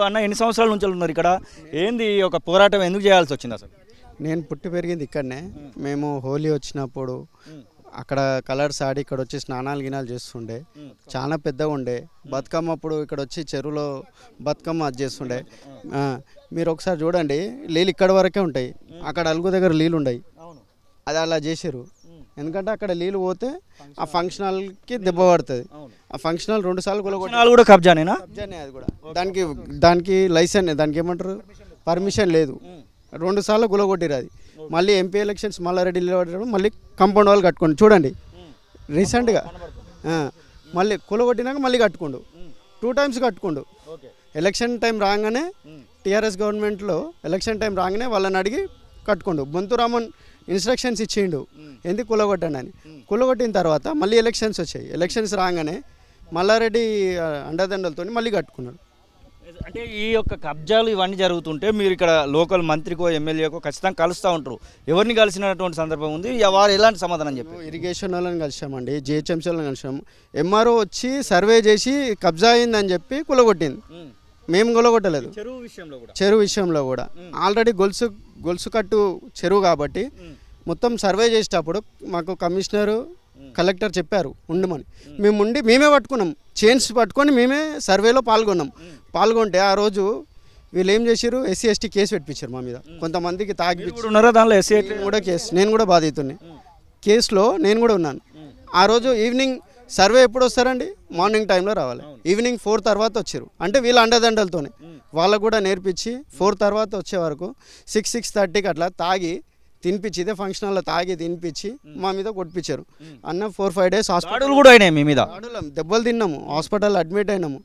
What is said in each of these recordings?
అన్న ఎన్ని సంవత్సరాల నుంచి ఉన్నారు ఇక్కడ? ఏంది ఒక పోరాటం ఎందుకు చేయాల్సి వచ్చింది అసలు? నేను పుట్టి పెరిగింది ఇక్కడనే. మేము హోలీ వచ్చినప్పుడు అక్కడ కలర్స్ ఆడి ఇక్కడ వచ్చి స్నానాలు గినాలు చేస్తుండే. చాలా పెద్దగా ఉండే బతుకమ్మ. అప్పుడు ఇక్కడ వచ్చి చెరువులో బతుకమ్మ అది చేస్తుండే. మీరు ఒకసారి చూడండి, నీళ్ళు ఇక్కడ వరకే ఉంటాయి, అక్కడ అలుగు దగ్గర నీళ్ళు ఉండయి. అది అలా చేసారు. ఎందుకంటే అక్కడ నీళ్ళు పోతే ఆ ఫంక్షన్ హాల్కి దెబ్బ పడుతుంది. ఆ ఫంక్షన్ హాల్ 2 సార్లు కూడా కబ్జానేనా? కబ్జానే. అది కూడా దానికి లైసెన్స్, దానికి ఏమంటారు, పర్మిషన్ లేదు. 2 సార్లు గులగొట్టిరు. అది మళ్ళీ ఎంపీ ఎలక్షన్స్ మల్లారెడ్డి నిలబడ్డారు. మళ్ళీ కాంపౌండ్ వాళ్ళు కట్టుకోండి చూడండి రీసెంట్గా. మళ్ళీ కులగొట్టినాక మళ్ళీ కట్టుకోండు, 2 టైమ్స్ కట్టుకోండు. ఎలక్షన్ టైం రాగానే టీఆర్ఎస్ గవర్నమెంట్లో ఎలక్షన్ టైం రాగానే వాళ్ళని అడిగి కట్టుకోండు. బొంతురామన్ ఇన్స్ట్రక్షన్స్ ఇచ్చిండు ఎందుకు కులగొట్టండి అని. కులగొట్టిన తర్వాత మళ్ళీ ఎలక్షన్స్ వచ్చాయి. ఎలక్షన్స్ రాగానే మల్లారెడ్డి అండదండలతో మళ్ళీ కట్టుకున్నాడు. అంటే ఈ యొక్క కబ్జాలు ఇవన్నీ జరుగుతుంటే మీరు ఇక్కడ లోకల్ మంత్రికో ఎమ్మెల్యేకో ఖచ్చితంగా కలుస్తూ ఉంటారు. ఎవరిని కలిసినటువంటి సందర్భం ఉంది? వారు ఎలాంటి సమాధానం చెప్పారు? ఇరిగేషన్ వాళ్ళని కలిసామండి, జిహెచ్ఎంసీ వాళ్ళని కలిసాము. ఎంఆర్ఓ వచ్చి సర్వే చేసి కబ్జా అయిందని చెప్పి కులగొట్టింది. మేము కులగొట్టలేదు. చెరువు విషయంలో కూడా ఆల్రెడీ గొలుసు కట్టు చెరువు కాబట్టి మొత్తం సర్వే చేసేటప్పుడు మాకు కమిషనరు కలెక్టర్ చెప్పారు ఉండమని. మేము ఉండి మేమే పట్టుకున్నాం, చైన్స్ పట్టుకొని మేమే సర్వేలో పాల్గొంటే ఆ రోజు వీళ్ళు ఏం చేశారు, ఎస్సీ ఎస్టీ కేసు పెట్టించారు మా మీద. కొంతమందికి ఉన్నారా దానిలో? ఎస్సీ కూడా కేసు, నేను కూడా బాధితుడిని. కేసులో నేను కూడా ఉన్నాను. ఆ రోజు ఈవినింగ్ సర్వే ఎప్పుడు వస్తారండి? మార్నింగ్ టైంలో రావాలి. ఈవినింగ్ 4 తర్వాత వచ్చారు. అంటే వీళ్ళ అండదండలతోనే వాళ్ళకు కూడా నేర్పించి 4 తర్వాత వచ్చే వరకు 6-6:30కి అట్లా తాగి తినిపించి, ఇదే ఫంక్షన్ హాల్లో తాగి తినిపించి మా మీద కొట్టించారు. అన్న 4-5 డేస్ హాస్పిటల్ కూడా అయినాయి. మీ మీద దెబ్బలు తిన్నాము, హాస్పిటల్ అడ్మిట్ అయినాము.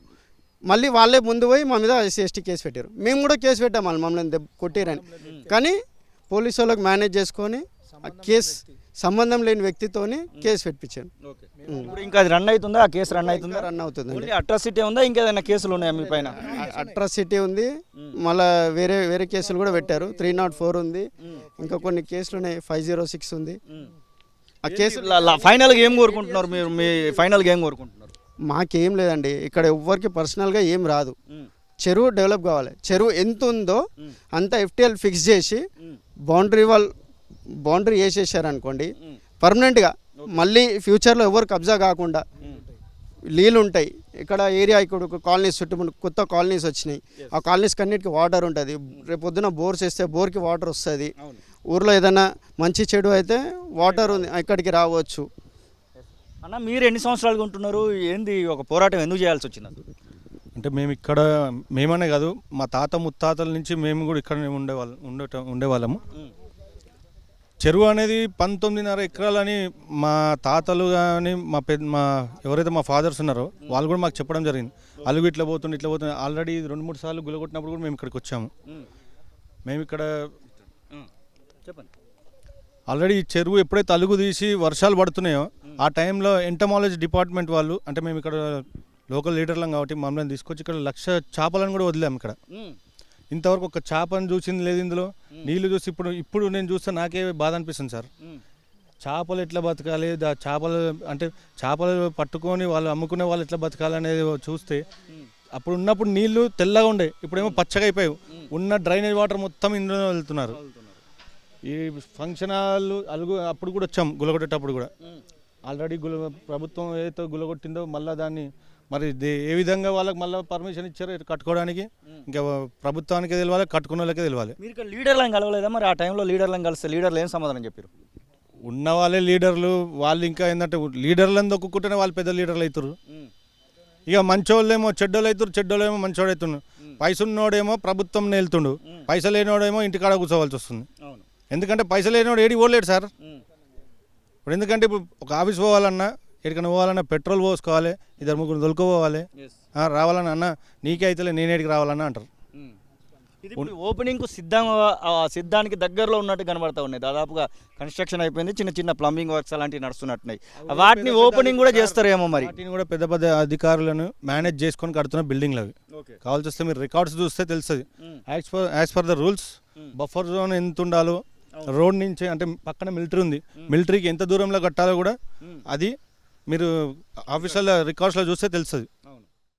మళ్ళీ వాళ్ళే ముందు పోయి మా మీద ఎస్సీ ఎస్టీ కేసు పెట్టారు. మేము కూడా కేసు పెట్టాము వాళ్ళు మమ్మల్ని కొట్టిరని. కానీ పోలీసు వాళ్ళకి మేనేజ్ చేసుకొని ఆ కేసు సంబంధం లేని వ్యక్తితోని కేసు పెట్టించాను. ఇప్పుడు ఇంకా అది రన్ అవుతుందా? ఆ కేసు రన్ అవుతుంది. అట్రాసిటీ ఉందా? ఇంకేదైనా కేసులు ఉన్నాయా మీ పైన? అట్రాసిటీ ఉంది, మళ్ళీ వేరే కేసులు కూడా పెట్టారు. 304 ఉంది, ఇంకా కొన్ని కేసులు ఉన్నాయి, 506 ఉంది. ఆ కేసు ఫైనల్గా ఏం కోరుకుంటున్నారు మీరు? మీ ఫైనల్గా ఏం కోరుకుంటున్నారు? మాకేం లేదండి, ఇక్కడ ఎవ్వరికి పర్సనల్గా ఏం రాదు. చెరువు డెవలప్ కావాలి. చెరువు ఎంత ఉందో అంత FTL ఫిక్స్ చేసి బౌండరీ వేసేసారనుకోండి పర్మనెంట్గా, మళ్ళీ ఫ్యూచర్లో ఎవరు కబ్జా కాకుండా నీళ్ళు ఉంటాయి. ఇక్కడ ఏరియా ఇక్కడ కాలనీస్ చుట్టుముట్టు కొత్త కాలనీస్ వచ్చినాయి. ఆ కాలనీస్ అన్నిటికీ వాటర్ ఉంటుంది. రేపు పొద్దున బోర్స్ వేస్తే బోర్కి వాటర్ వస్తుంది. ఊర్లో ఏదైనా మంచి చెడు అయితే వాటర్ ఉంది, ఇక్కడికి రావచ్చు. అన్న మీరు ఎన్ని సంవత్సరాలుగా ఉంటున్నారు? ఏంది ఒక పోరాటం ఎందుకు చేయాల్సి వచ్చింది? అంటే మేము ఇక్కడ, మేమనే కాదు, మా తాత ముత్తాతల నుంచి మేము కూడా ఇక్కడనే ఉండేవాళ్ళము. చెరువు అనేది 19.5 ఎకరాలని మా తాతలు కానీ మా ఎవరైతే మా ఫాదర్స్ ఉన్నారో వాళ్ళు కూడా మాకు చెప్పడం జరిగింది. అలుగు ఇట్లా పోతుంది. ఆల్రెడీ 2-3 సార్లు గులగొట్టినప్పుడు కూడా మేము ఇక్కడికి వచ్చాము. మేము ఇక్కడ ఆల్రెడీ చెరువు ఎప్పుడైతే అలుగు తీసి వర్షాలు పడుతున్నాయో ఆ టైంలో ఎంటమాలజీ డిపార్ట్మెంట్ వాళ్ళు, అంటే మేము ఇక్కడ లోకల్ లీడర్లం కాబట్టి మమ్మల్ని తీసుకొచ్చి ఇక్కడ 1,00,000 చేపలను కూడా వదిలాము. ఇక్కడ ఇంతవరకు ఒక చేపను చూసింది లేదు. ఇందులో నీళ్లు చూసి ఇప్పుడు నేను చూస్తే నాకే బాధ అనిపిస్తుంది సార్. చేపలు ఎట్లా బతకాలి, చేపలు పట్టుకొని వాళ్ళు అమ్ముకునే వాళ్ళు ఎట్లా బతకాలి అనేది చూస్తే అప్పుడు ఉన్నప్పుడు నీళ్లు తెల్లగా ఉండే, ఇప్పుడేమో పచ్చగా అయిపోయాయి. ఉన్న డ్రైనేజ్ వాటర్ మొత్తం ఇందులో వెళ్తున్నారు. ఈ ఫంక్షన్ హాల్ అలుగు అప్పుడు కూడా వచ్చాం, గులగొట్టేటప్పుడు కూడా ఆల్రెడీ ప్రభుత్వం ఏదైతే గులగొట్టిందో మళ్ళీ దాన్ని మరి ఏ విధంగా వాళ్ళకి మళ్ళీ పర్మిషన్ ఇచ్చారో కట్టుకోవడానికి, ఇంకా ప్రభుత్వానికి తెలియాలి, కట్టుకున్న వాళ్ళకే తెలియాలి. మీరు ఇక్కడ లీడర్లను కలవలేదా మరి? ఆ టైంలో లీడర్లను కలిస్తే లీడర్లు ఏం సమాధానం చెప్పారు? ఉన్న వాళ్ళే లీడర్లు, వాళ్ళు ఇంకా ఏంటంటే లీడర్లను దొక్కుంటేనే వాళ్ళు పెద్ద లీడర్లు అవుతారు. ఇక మంచోళ్ళేమో చెడ్డోళ్ళేమో మంచోడు అవుతుండు. పైసలున్నోడేమో ప్రభుత్వం నేలుతుండు, పైసలు లేనివాడేమో ఇంటికాడ కూర్చోవాల్సి వస్తుంది. ఎందుకంటే పైసలు లేనివాడు ఏడికి పోలేడు సార్. ఇప్పుడు ఎందుకంటే ఇప్పుడు ఒక ఆఫీస్ పోవాలన్నా, ఎక్కడికైనా పోవాలన్నా పెట్రోల్ పోసుకోవాలి, 2-3 దొలుకోవాలి, రావాలన్నా అన్న నీకే అయితే నేనేడికి రావాలన్నా అంటారు. ఓపెనింగ్ సిద్ధానికి దగ్గరలో ఉన్నట్టు కనబడతా ఉన్నాయి. దాదాపుగా కన్స్ట్రక్షన్ అయిపోయింది, చిన్న ప్లంబింగ్ వర్క్స్ అలాంటివి నడుస్తున్నట్టున్నాయి. వాటిని ఓపెనింగ్ కూడా చేస్తారేమో మరి. వాటిని కూడా పెద్ద అధికారులను మేనేజ్ చేసుకొని కడుతున్న బిల్డింగ్లు అవి. కావాల్సి వస్తే మీరు రికార్డ్స్ చూస్తే తెలుస్తుంది. As per the rules buffer zone ఎంత ఉండాలో, రోడ్ నుంచి అంటే పక్కన మిలిటరీ ఉంది, మిలిటరీకి ఎంత దూరంలో కట్టాలో కూడా అది మీరు ఆఫీసర్ల రికార్డ్స్లో చూస్తే తెలుస్తుంది.